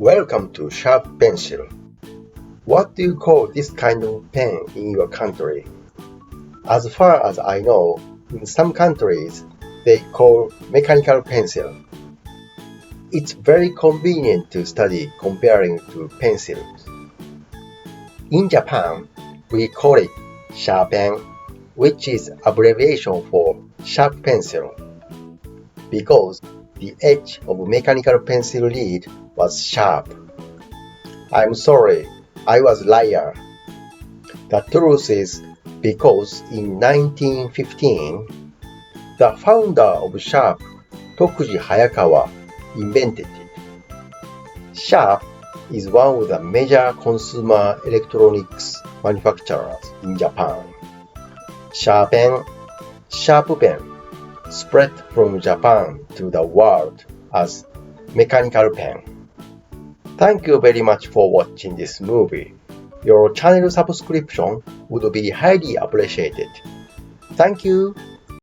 Welcome to Sharp Pencil. What do you call this kind of pen in your country? As far as I know, in some countries, they call mechanical pencil. It's very convenient to study comparing to pencils. In Japan, we call it Sharpen, which is abbreviation for sharp pencil, because the edge of mechanical pencil lead was sharp. I'm sorry, I was liar. The truth is because in 1915, the founder of Sharp, Tokuji Hayakawa, invented it. Sharp is one of the major consumer electronics manufacturers in Japan. Sharpen, Sharp pen, spread from Japan to the world as mechanical pen. Thank you very much for watching this movie. Your channel subscription would be highly appreciated. Thank you.